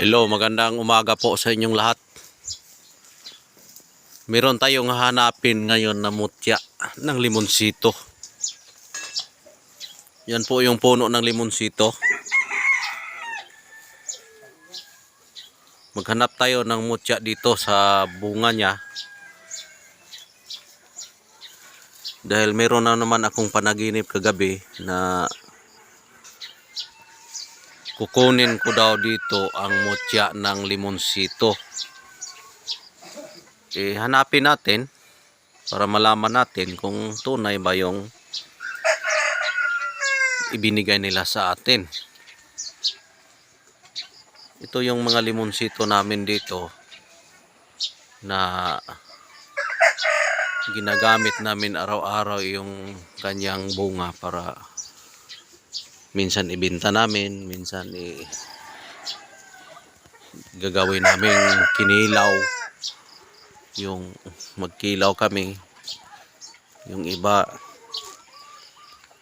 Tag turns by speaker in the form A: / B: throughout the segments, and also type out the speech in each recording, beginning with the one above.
A: Hello, magandang umaga po sa inyong lahat. Meron tayong hahanapin ngayon na mutya ng limonsito. Yan po yung puno ng limonsito. Maghanap tayo ng mutya dito sa bunga niya. Dahil meron na naman akong panaginip kagabi na kukunin ko daw dito ang mutya ng limonsito. Hanapin natin para malaman natin kung tunay ba yung ibinigay nila sa atin. Ito yung mga limonsito namin dito na ginagamit namin araw-araw yung kanyang bunga para minsan ibenta namin, minsan gagawin namin kinilaw, yung magkilaw kami. Yung iba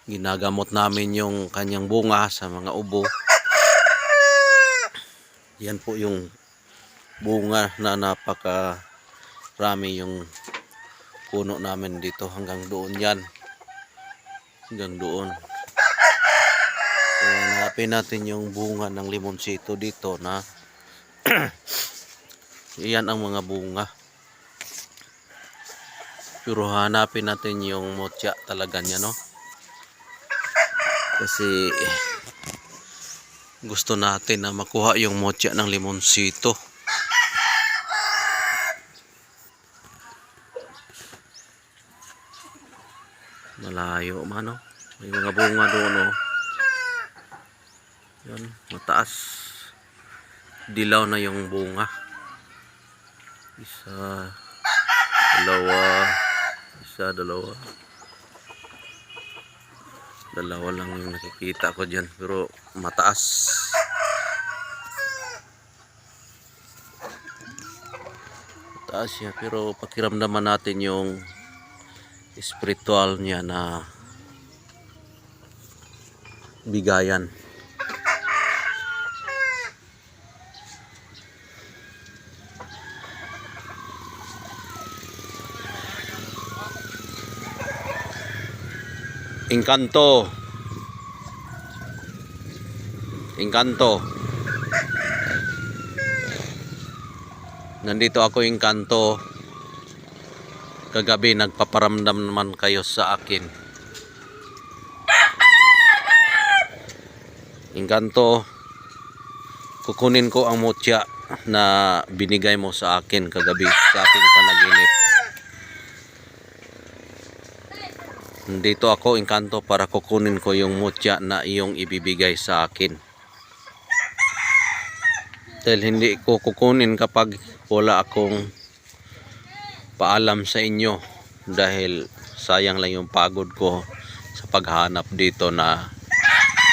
A: ginagamot namin yung kanyang bunga sa mga ubo. Yan po yung bunga na napakarami yung puno namin dito, hanggang doon yan, hanggang doon. Hanapin natin yung bunga ng limonsito dito na yan ang mga bunga. Pero hanapin natin yung mutya talaga niya, no? Kasi gusto natin na makuha yung mutya ng limonsito. Malayo man, no? May mga bunga doon, no? Yan, mataas. Dilaw na yung bunga. Isa, dalawa. Dalawa lang yung nakikita ko dyan, pero mataas. Mataas siya, pero pakiramdaman natin yung spiritual niya na bigayan. Engkanto. Nandito ako, Engkanto. Kagabi nagpaparamdam naman kayo sa akin. Engkanto, kukunin ko ang mutya na binigay mo sa akin kagabi sa aking panaginip. Nandito ako, Engkanto, para kukunin ko yung mutya na iyong ibibigay sa akin. Dahil hindi ko kukunin kapag wala akong paalam sa inyo, dahil sayang lang yung pagod ko sa paghanap dito na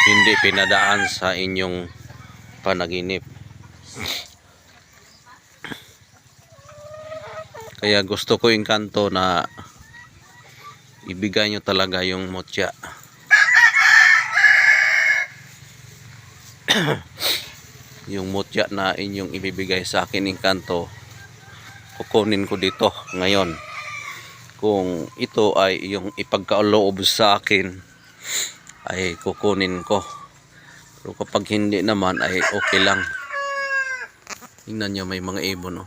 A: hindi pinadaan sa inyong panaginip. Kaya gusto ko, Engkanto, na ibigay nyo talaga yung mutya. Yung mutya na inyong ibibigay sa akin, Engkanto, kukunin ko dito ngayon. Kung ito ay yung ipagkaloob sa akin, ay kukunin ko. Pero kapag hindi naman, ay okay lang. Tingnan nyo, may mga ibon, no?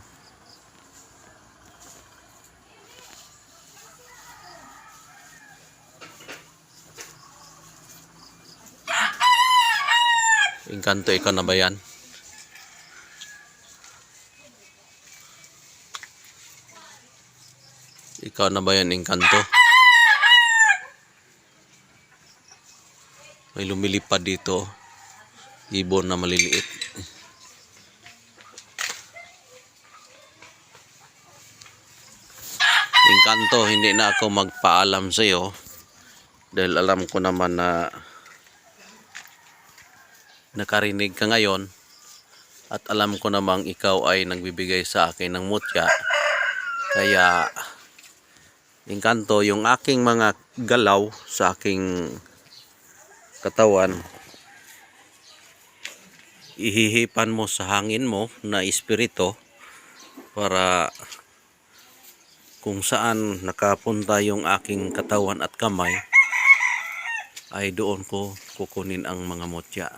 A: Engkanto, ikaw na ba yan? Ikaw na ba yan, Engkanto? May lumilipad dito, ibon na maliliit. Engkanto, hindi na ako magpaalam sa iyo dahil alam ko naman na nakarinig ka ngayon, at alam ko namang ikaw ay nagbibigay sa akin ng mutya. Kaya, Engkanto, yung aking mga galaw sa aking katawan, ihihipan mo sa hangin mo na espiritu para kung saan nakapunta yung aking katawan at kamay ay doon ko kukunin ang mga mutya.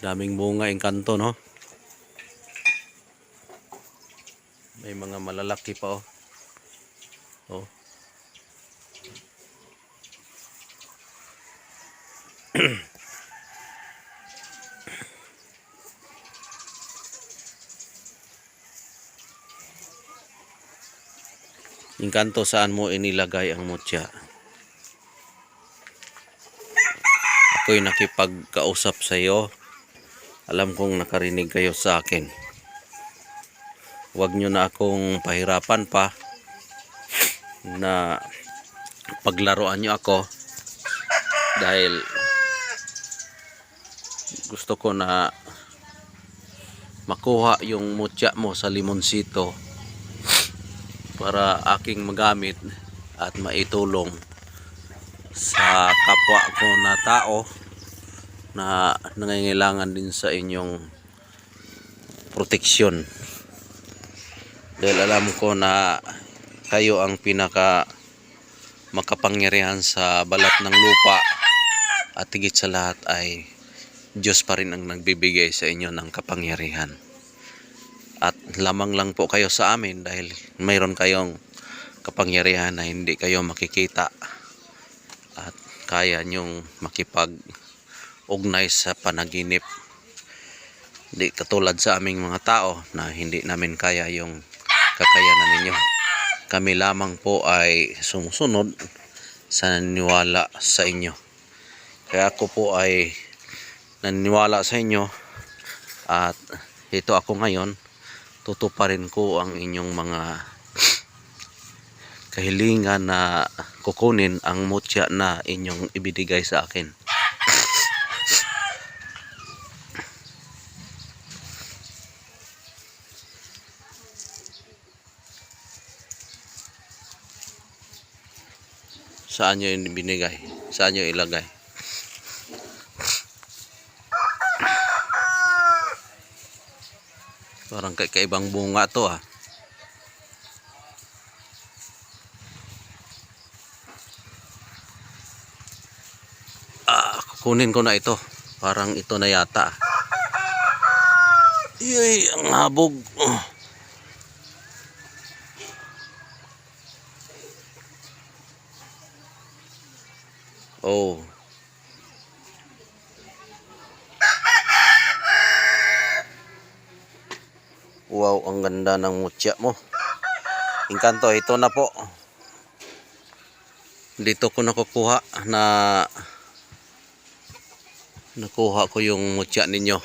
A: Daming bunga engkanto, no? May mga malalaki pa, oh. Oh. Engkanto, saan mo inilagay ang mutya? Ako'y nakipagkausap sa iyo. Alam kong nakarinig kayo sa akin. Huwag nyo na akong pahirapan pa na paglaruan nyo ako, dahil gusto ko na makuha yung mutya mo sa limonsito para aking magamit at maitulong sa kapwa ko na tao na nangangailangan din sa inyong proteksyon. Dahil alam ko na kayo ang pinaka makapangyarihan sa balat ng lupa, at higit sa lahat ay Diyos pa rin ang nagbibigay sa inyo ng kapangyarihan. At lamang lang po kayo sa amin dahil mayroon kayong kapangyarihan na hindi kayo makikita at kaya nyong makipag-ugnay sa panaginip. Hindi katulad sa aming mga tao na hindi namin kaya yung kakayanan ninyo. Kami lamang po ay sumusunod sa naniniwala sa inyo. Kaya ako po ay naniniwala sa inyo, at ito ako ngayon, tutuparin ko ang inyong mga kahilingan na kukunin ang mutya na inyong ibinigay sa akin. Saan nyo binigay? Saan nyo ilagay? Parang kakaibang bunga to, ah. Kukunin ko na ito. Parang ito na yata. Iyay, ang habog. Oh. Wow, ang ganda ng mutya mo. Engkanto, ito na po. Dito ko nakukuha na nakuha ko yung mutya ninyo.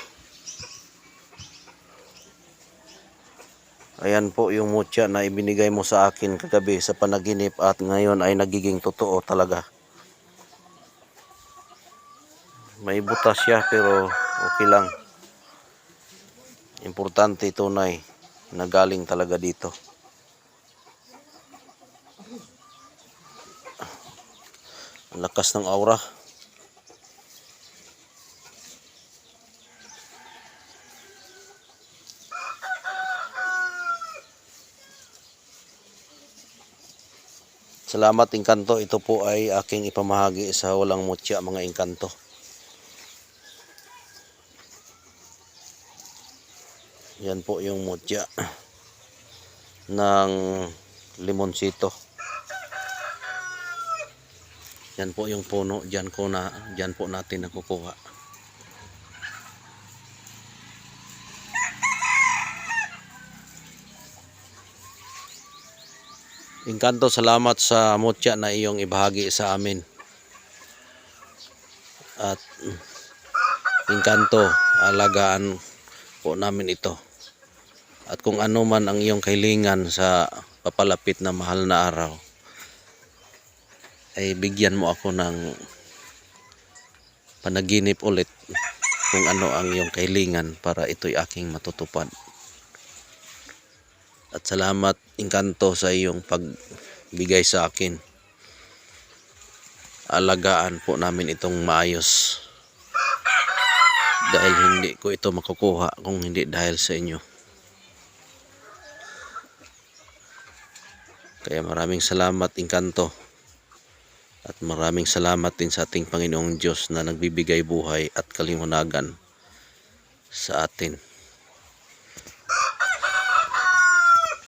A: Ayan po yung mutya na ibinigay mo sa akin kagabi sa panaginip, at ngayon ay nagiging totoo talaga. May butas siya pero okay lang. Importante, tunay na galing talaga dito. Ang lakas ng aura. Salamat, engkanto. Ito po ay aking ipamahagi sa walang mutya, mga engkanto. Yan po yung mutya ng limonsito. Yan po yung puno, diyan po natin nakukuha. Engkanto, salamat sa mutya na iyong ibahagi sa amin. At engkanto, alagaan po namin ito. At kung ano man ang iyong kahilingan sa papalapit na mahal na araw, ay bigyan mo ako ng panaginip ulit kung ano ang iyong kahilingan para ito'y aking matutupad. At salamat, Inkanto sa iyong pagbigay sa akin. Alagaan po namin itong maayos. Dahil hindi ko ito makukuha kung hindi dahil sa inyo. Kaya maraming salamat, Inkanto. At maraming salamat din sa ating Panginoong Diyos na nagbibigay buhay at kaliwanagan sa atin.